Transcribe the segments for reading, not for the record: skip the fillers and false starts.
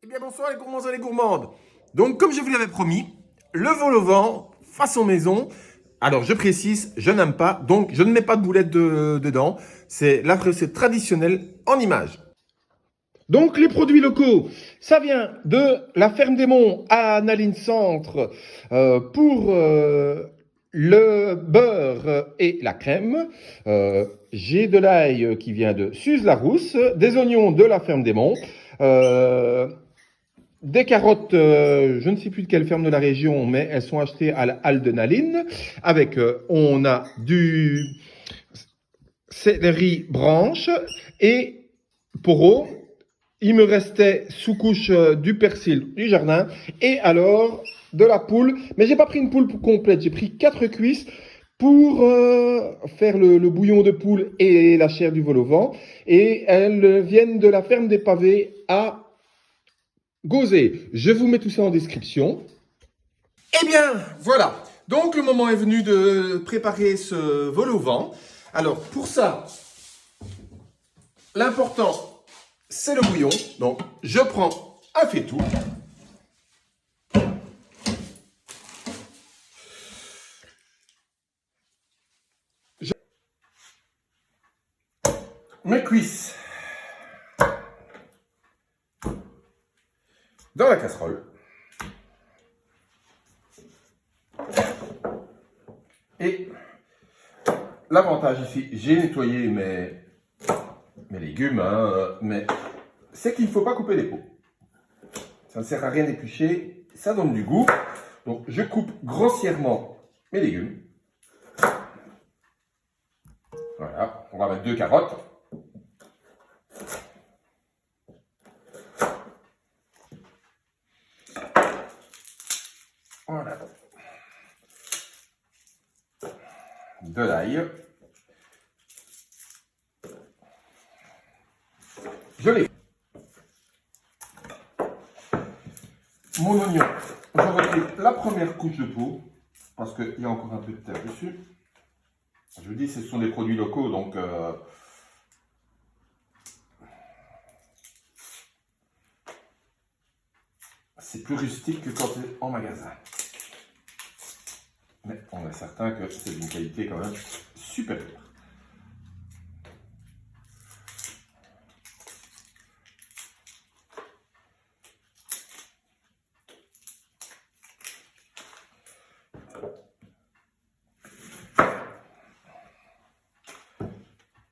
Eh bien bonsoir les gourmands et les gourmandes. Donc comme je vous l'avais promis, le vol au vent, façon maison. Alors je précise, je n'aime pas, donc je ne mets pas de boulettes dedans. C'est la recette traditionnelle en image. Donc les produits locaux, ça vient de la ferme des Monts à Naline Centre pour le beurre et la crème. J'ai de l'ail qui vient de Suze-la-Rousse, des oignons de la ferme des Monts, euh, des carottes, je ne sais plus de quelle ferme de la région, mais elles sont achetées à la halle de Naline. Avec, on a du céleri branche et poireaux. Il me restait sous couche du persil du jardin et alors de la poule. Mais j'ai pas pris une poule complète, j'ai pris 4 cuisses pour faire le bouillon de poule et la chair du vol au vent. Et elles viennent de la ferme des Pavés à Gauzet. Je vous mets tout ça en description. Eh bien, voilà. Donc, le moment est venu de préparer ce vol au vent. Alors, pour ça, l'important, c'est le bouillon. Donc, je prends un faitout. Je... Mes cuisses dans la casserole. Et l'avantage ici, j'ai nettoyé mes légumes, hein, mais c'est qu'il ne faut pas couper les peaux. Ça ne sert à rien d'éplucher, ça donne du goût. Donc je coupe grossièrement mes légumes. Voilà, on va mettre 2 carottes. Voilà. De l'ail. Je l'ai. Mon oignon, je retire la première couche de peau parce qu'il y a encore un peu de terre dessus. Je vous dis, ce sont des produits locaux, donc c'est plus rustique que quand c'est en magasin. Mais on est certain que c'est d'une qualité quand même supérieure.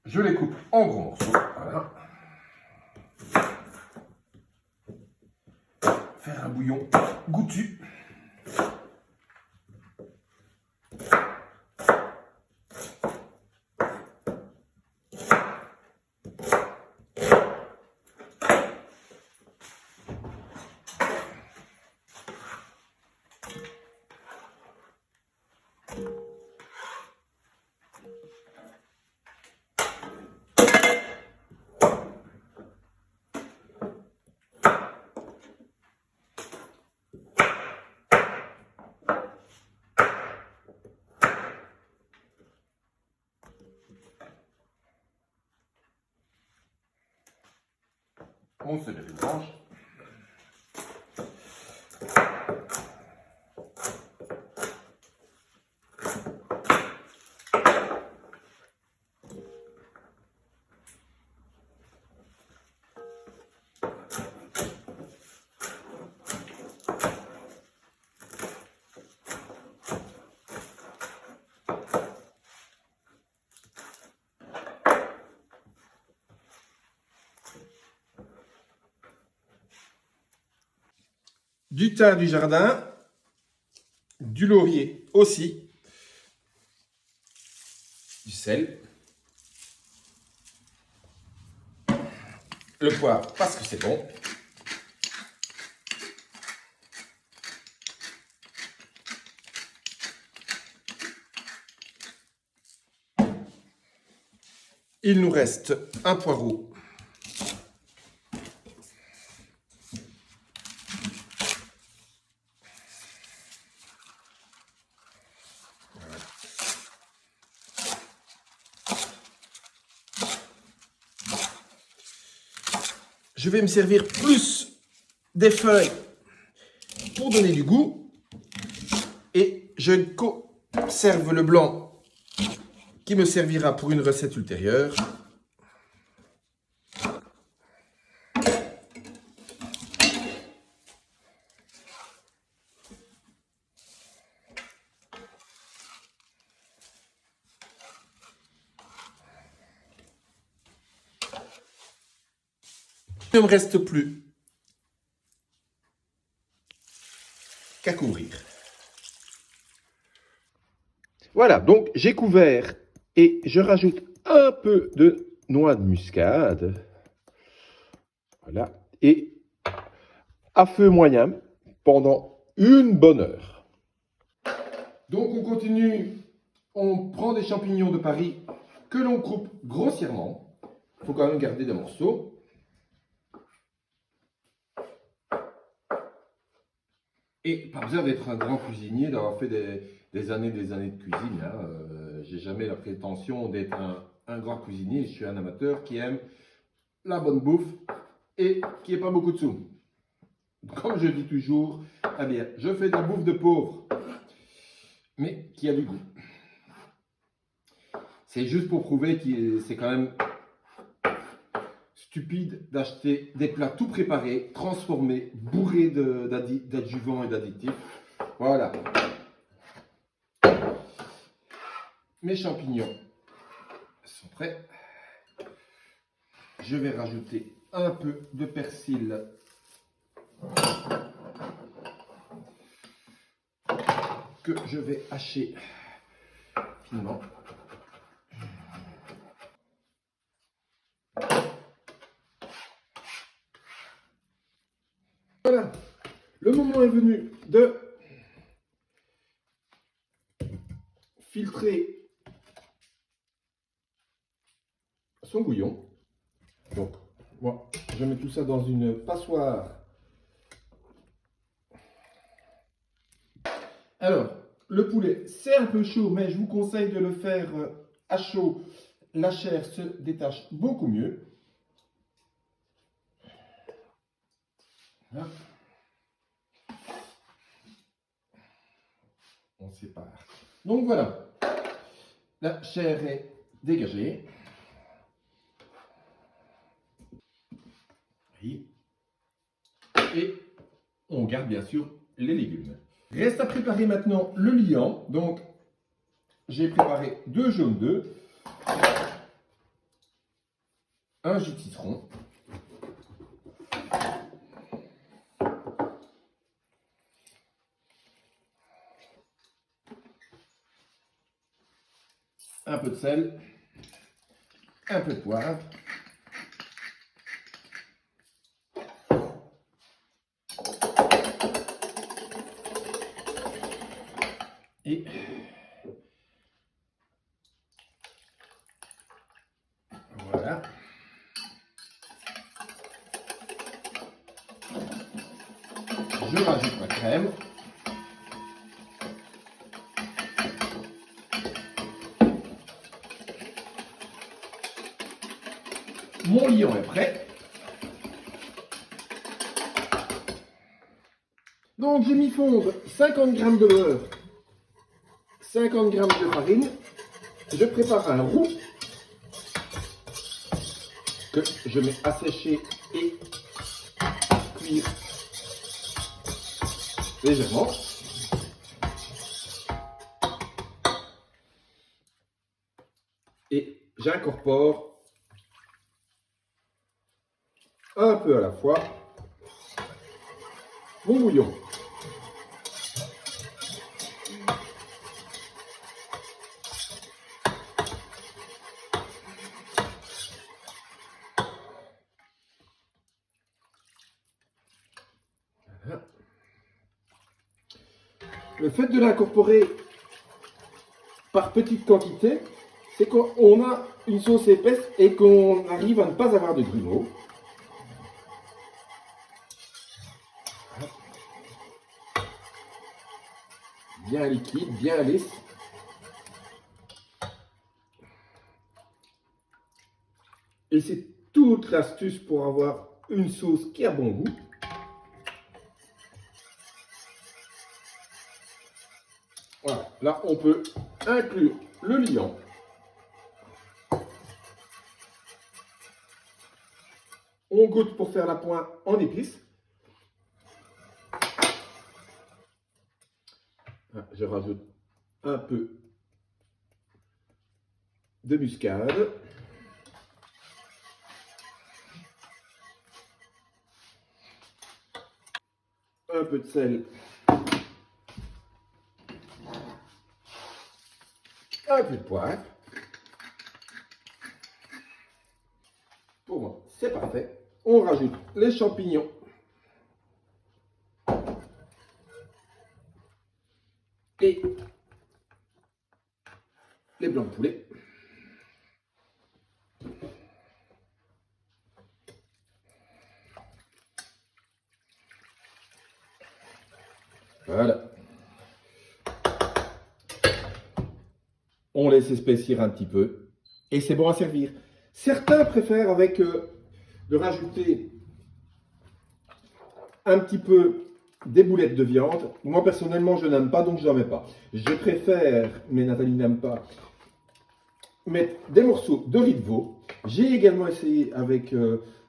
Je les coupe en gros morceaux. Voilà. Faire un bouillon goûtu. Mon céleri blanche. Du thym du jardin, du laurier aussi, du sel, le poivre parce que c'est bon, il nous reste un poireau. Je vais me servir plus des feuilles pour donner du goût. Et je conserve le blanc qui me servira pour une recette ultérieure. Il ne me reste plus qu'à couvrir. Voilà, donc j'ai couvert et je rajoute un peu de noix de muscade. Voilà, et à feu moyen pendant une bonne heure. Donc on continue, on prend des champignons de Paris que l'on coupe grossièrement. Il faut quand même garder des morceaux. Et pas besoin d'être un grand cuisinier, d'avoir fait des années de cuisine. Hein. J'ai jamais la prétention d'être un grand cuisinier. Je suis un amateur qui aime la bonne bouffe et qui n'a pas beaucoup de sous. Comme je dis toujours, eh bien, je fais de la bouffe de pauvre, mais qui a du goût. C'est juste pour prouver que c'est quand même stupide d'acheter des plats tout préparés, transformés, bourrés d'adjuvants et d'additifs. Voilà. Mes champignons sont prêts. Je vais rajouter un peu de persil que je vais hacher finement. Voilà, le moment est venu de filtrer son bouillon. Donc, moi, je mets tout ça dans une passoire. Alors, le poulet, c'est un peu chaud, mais je vous conseille de le faire à chaud. La chair se détache beaucoup mieux. Voilà. On sépare. Donc voilà, la chair est dégagée. Et on garde bien sûr les légumes. Reste à préparer maintenant le liant. Donc, j'ai préparé 2 jaunes d'œufs, un jus de citron, un peu de sel, un peu de poivre, et voilà. Je rajoute ma crème. Mon liant est prêt. Donc j'ai mis fondre 50 g de beurre, 50 g de farine. Je prépare un roux que je mets à sécher et cuire légèrement. Et j'incorpore un peu à la fois mon bouillon. Voilà. Le fait de l'incorporer par petites quantités, c'est qu'on a une sauce épaisse et qu'on arrive à ne pas avoir de grumeaux. Bien liquide, bien lisse. Et c'est toute l'astuce pour avoir une sauce qui a bon goût. Là, on peut inclure le liant. On goûte pour faire la pointe en épices. Je rajoute un peu de muscade. Un peu de sel. Un peu de poivre. Pour moi, c'est parfait. On rajoute les champignons. Et les blancs de poulet. Voilà. On laisse épaissir un petit peu. Et c'est bon à servir. Certains préfèrent avec de rajouter un petit peu des boulettes de viande. Moi, personnellement, je n'aime pas, donc je n'en mets pas. Je préfère, mais Nathalie n'aime pas, mettre des morceaux de riz de veau. J'ai également essayé avec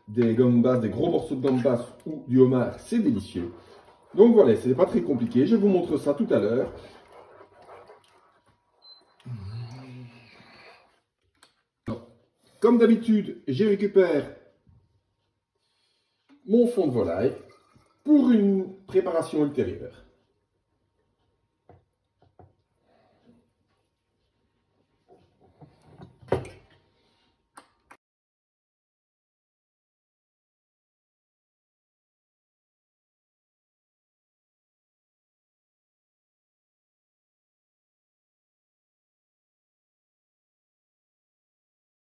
des gambas, des gros morceaux de gambas ou du homard. C'est délicieux. Donc voilà, ce n'est pas très compliqué. Je vous montre ça tout à l'heure. Comme d'habitude, je récupère mon fond de volaille pour une préparation ultérieure.